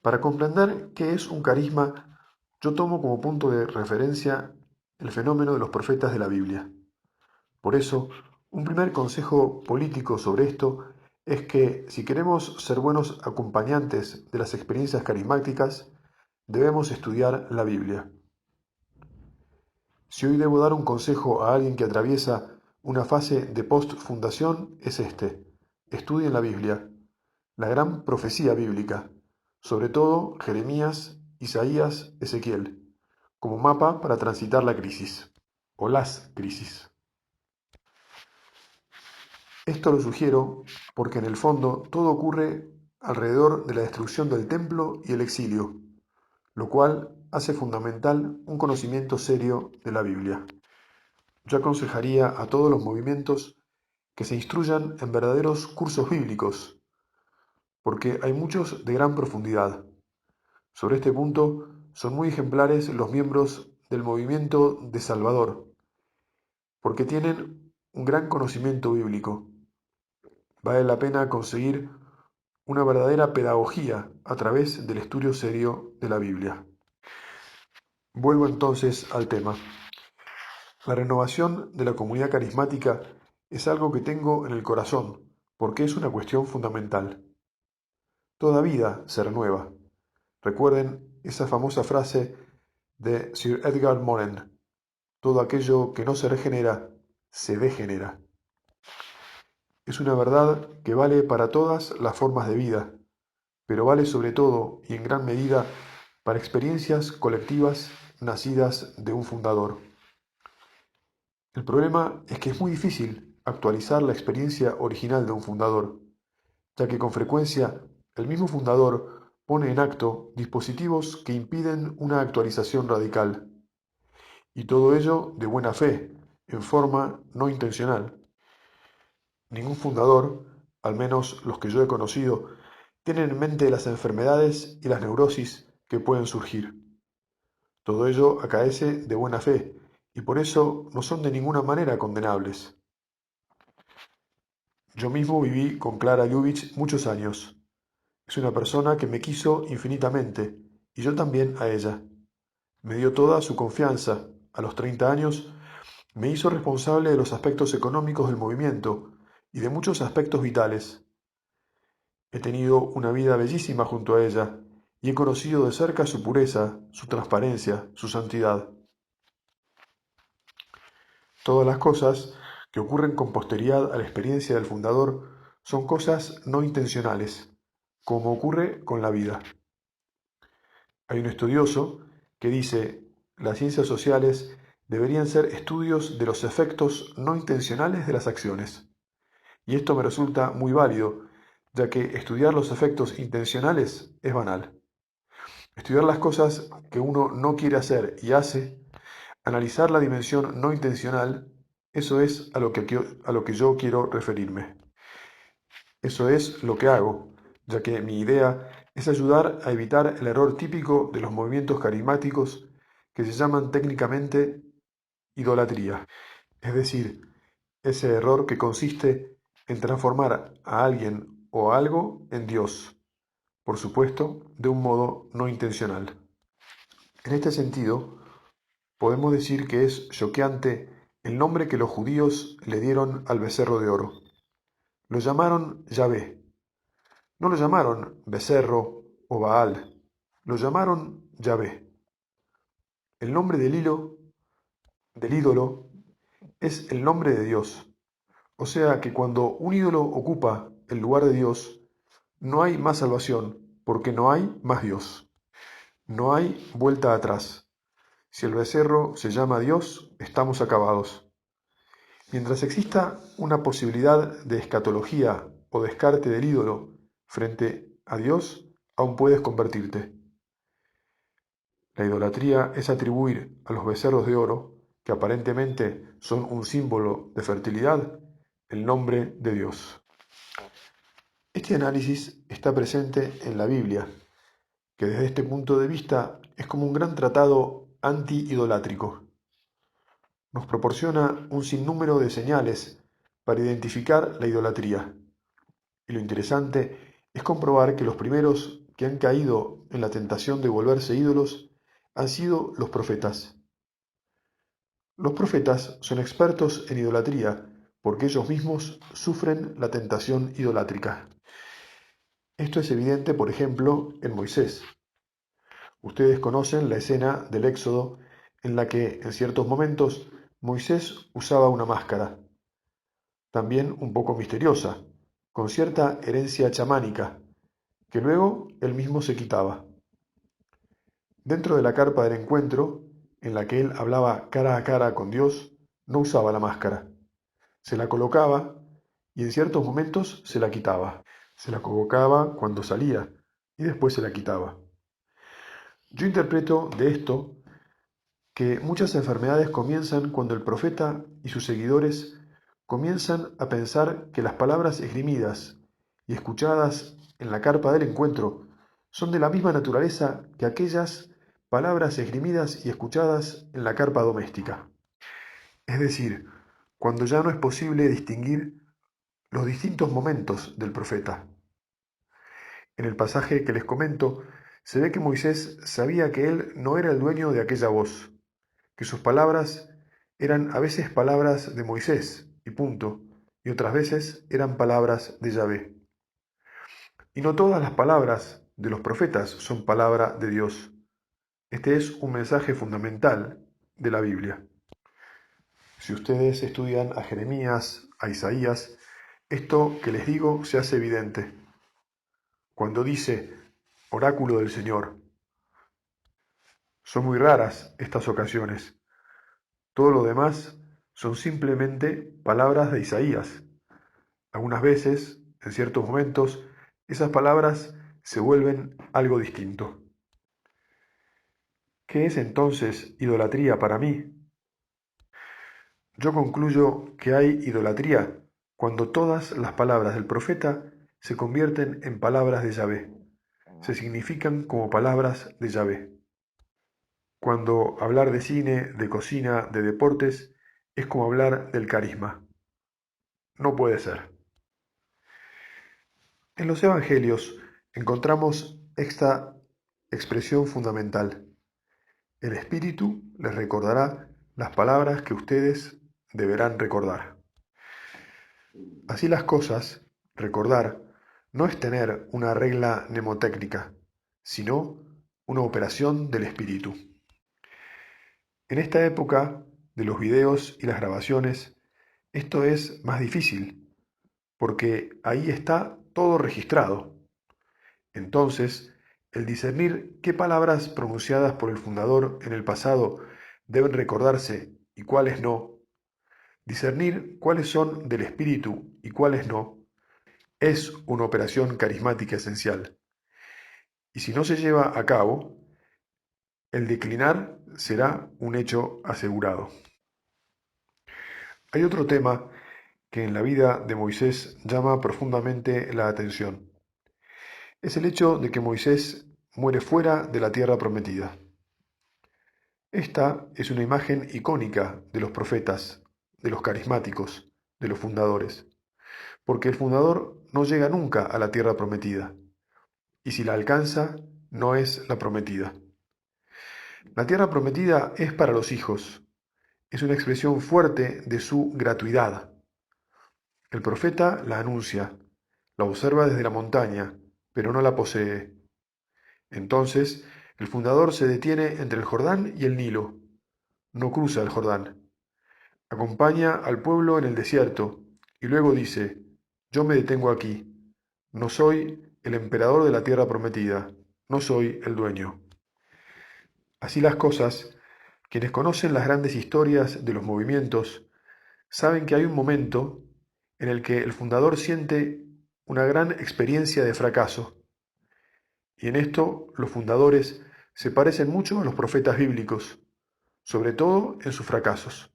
Para comprender qué es un carisma, yo tomo como punto de referencia el fenómeno de los profetas de la Biblia. Por eso, un primer consejo político sobre esto es que si queremos ser buenos acompañantes de las experiencias carismáticas, debemos estudiar la Biblia. Si hoy debo dar un consejo a alguien que atraviesa una fase de post-fundación, es este: estudien la Biblia, la gran profecía bíblica, sobre todo Jeremías, Isaías, Ezequiel, como mapa para transitar la crisis, o las crisis. Esto lo sugiero porque en el fondo todo ocurre alrededor de la destrucción del templo y el exilio, lo cual hace fundamental un conocimiento serio de la Biblia. Yo aconsejaría a todos los movimientos que se instruyan en verdaderos cursos bíblicos, porque hay muchos de gran profundidad. Sobre este punto son muy ejemplares los miembros del movimiento de Salvador, porque tienen un gran conocimiento bíblico. Vale la pena conseguir una verdadera pedagogía a través del estudio serio de la Biblia. Vuelvo entonces al tema. La renovación de la comunidad carismática es algo que tengo en el corazón, porque es una cuestión fundamental. Toda vida se renueva. Recuerden esa famosa frase de Sir Edgar Morin: todo aquello que no se regenera, se degenera. Es una verdad que vale para todas las formas de vida, pero vale sobre todo y en gran medida para experiencias colectivas nacidas de un fundador. El problema es que es muy difícil actualizar la experiencia original de un fundador, ya que con frecuencia el mismo fundador pone en acto dispositivos que impiden una actualización radical, y todo ello de buena fe, en forma no intencional. Ningún fundador, al menos los que yo he conocido, tiene en mente las enfermedades y las neurosis que pueden surgir. Todo ello acaece de buena fe, y por eso no son de ninguna manera condenables. Yo mismo viví con Clara Lubitsch muchos años. Es una persona que me quiso infinitamente, y yo también a ella. Me dio toda su confianza. A los 30 años me hizo responsable de los aspectos económicos del movimiento y de muchos aspectos vitales. He tenido una vida bellísima junto a ella, y he conocido de cerca su pureza, su transparencia, su santidad. Todas las cosas que ocurren con posterioridad a la experiencia del fundador son cosas no intencionales, como ocurre con la vida. Hay un estudioso que dice: las ciencias sociales deberían ser estudios de los efectos no intencionales de las acciones. Y esto me resulta muy válido, ya que estudiar los efectos intencionales es banal. Estudiar las cosas que uno no quiere hacer y hace, analizar la dimensión no intencional, eso es a lo que yo quiero referirme. Eso es lo que hago, ya que mi idea es ayudar a evitar el error típico de los movimientos carismáticos que se llaman técnicamente idolatría, es decir, ese error que consiste en transformar a alguien o a algo en Dios, por supuesto, de un modo no intencional. En este sentido, podemos decir que es choqueante el nombre que los judíos le dieron al becerro de oro. Lo llamaron Yahvé. No lo llamaron becerro o Baal, lo llamaron Yahvé. El nombre del ídolo, es el nombre de Dios. O sea que cuando un ídolo ocupa el lugar de Dios, no hay más salvación, porque no hay más Dios. No hay vuelta atrás. Si el becerro se llama Dios, estamos acabados. Mientras exista una posibilidad de escatología o descarte del ídolo frente a Dios, aún puedes convertirte. La idolatría es atribuir a los becerros de oro, que aparentemente son un símbolo de fertilidad, el nombre de Dios. Este análisis está presente en la Biblia, que desde este punto de vista es como un gran tratado anti-idolátrico. Nos proporciona un sinnúmero de señales para identificar la idolatría. Y lo interesante es comprobar que los primeros que han caído en la tentación de volverse ídolos han sido los profetas. Los profetas son expertos en idolatría porque ellos mismos sufren la tentación idolátrica. Esto es evidente, por ejemplo, en Moisés. Ustedes conocen la escena del Éxodo en la que, en ciertos momentos, Moisés usaba una máscara, también un poco misteriosa, con cierta herencia chamánica, que luego él mismo se quitaba. Dentro de la carpa del encuentro, en la que él hablaba cara a cara con Dios, no usaba la máscara. Se la colocaba y en ciertos momentos se la quitaba. Se la colocaba cuando salía y después se la quitaba. Yo interpreto de esto que muchas enfermedades comienzan cuando el profeta y sus seguidores comienzan a pensar que las palabras esgrimidas y escuchadas en la carpa del encuentro son de la misma naturaleza que aquellas palabras esgrimidas y escuchadas en la carpa doméstica. Es decir, cuando ya no es posible distinguir los distintos momentos del profeta. En el pasaje que les comento, se ve que Moisés sabía que él no era el dueño de aquella voz, que sus palabras eran a veces palabras de Moisés, y punto, y otras veces eran palabras de Yahvé. Y no todas las palabras de los profetas son palabra de Dios. Este es un mensaje fundamental de la Biblia. Si ustedes estudian a Jeremías, a Isaías, esto que les digo se hace evidente. Cuando dice oráculo del Señor, son muy raras estas ocasiones. Todo lo demás son simplemente palabras de Isaías. Algunas veces, en ciertos momentos, esas palabras se vuelven algo distinto. ¿Qué es entonces idolatría para mí? Yo concluyo que hay idolatría cuando todas las palabras del profeta se convierten en palabras de Yahvé, se significan como palabras de Yahvé. Cuando hablar de cine, de cocina, de deportes, es como hablar del carisma. No puede ser. En los Evangelios encontramos esta expresión fundamental. El Espíritu les recordará las palabras que ustedes deberán recordar. Así las cosas, recordar no es tener una regla mnemotécnica, sino una operación del Espíritu. En esta época de los videos y las grabaciones, esto es más difícil, porque ahí está todo registrado. Entonces, el discernir qué palabras pronunciadas por el fundador en el pasado deben recordarse y cuáles no, discernir cuáles son del espíritu y cuáles no, es una operación carismática esencial. Y si no se lleva a cabo, el declinar será un hecho asegurado. Hay otro tema que en la vida de Moisés llama profundamente la atención. Es el hecho de que Moisés muere fuera de la tierra prometida. Esta es una imagen icónica de los profetas, de los carismáticos, de los fundadores, porque el fundador no llega nunca a la tierra prometida, y si la alcanza, no es la prometida. La tierra prometida es para los hijos, es una expresión fuerte de su gratuidad. El profeta la anuncia, la observa desde la montaña, pero no la posee. Entonces, el fundador se detiene entre el Jordán y el Nilo. No cruza el Jordán. Acompaña al pueblo en el desierto y luego dice, yo me detengo aquí. No soy el emperador de la tierra prometida. No soy el dueño. Así las cosas, quienes conocen las grandes historias de los movimientos, saben que hay un momento en el que el fundador siente una gran experiencia de fracaso. Y en esto los fundadores se parecen mucho a los profetas bíblicos, sobre todo en sus fracasos.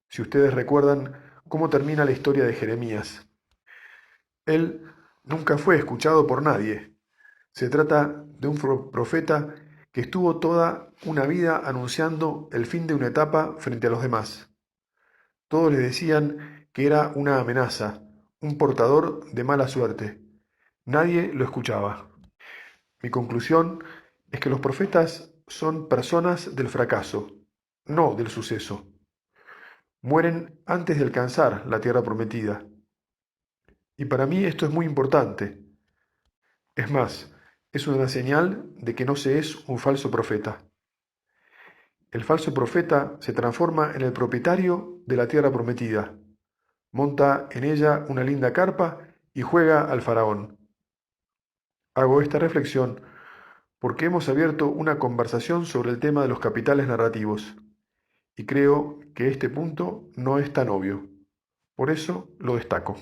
Si ustedes recuerdan cómo termina la historia de Jeremías, él nunca fue escuchado por nadie. Se trata de un profeta que estuvo toda una vida anunciando el fin de una etapa frente a los demás. Todos le decían que era una amenaza, un portador de mala suerte. Nadie lo escuchaba. Mi conclusión es que los profetas son personas del fracaso, no del suceso. Mueren antes de alcanzar la tierra prometida. Y para mí esto es muy importante. Es más, es una señal de que no se es un falso profeta. El falso profeta se transforma en el propietario de la tierra prometida, monta en ella una linda carpa y juega al faraón. Hago esta reflexión porque hemos abierto una conversación sobre el tema de los capitales narrativos y creo que este punto no es tan obvio. Por eso lo destaco.